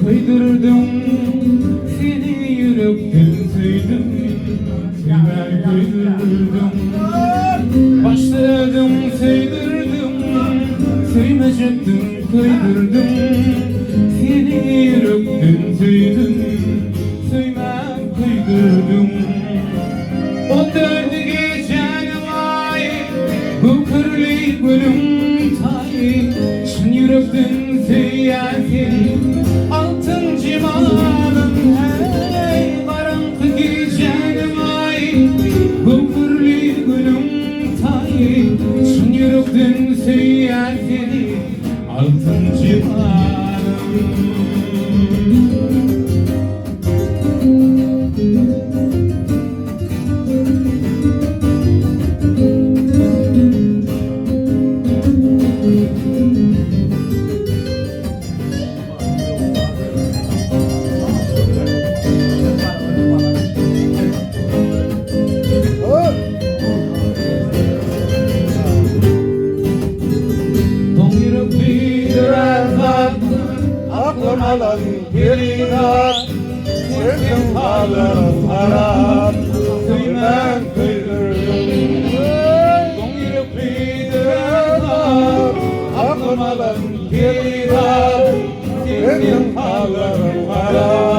Kıydırdım seni yürekten söyledim, ben kıydırdım. Başladım söyledim, söylemeyecektim, kıydırdım seni yürekten söyledim, söylemem kıydırdım. O dördü gecenin ay, bu kırlı gülüm tay, şın yürekten söyledim. Altın cimanım hey, karanlık gecenim ay, bu kırlı gülüm tay, şın yürekten söyler seni. Altın cimanım. Alan yerine sevdim halım harap Kıymen kıydırdım Don yüreklidir adam Aklım alan yerine sevdim halım harap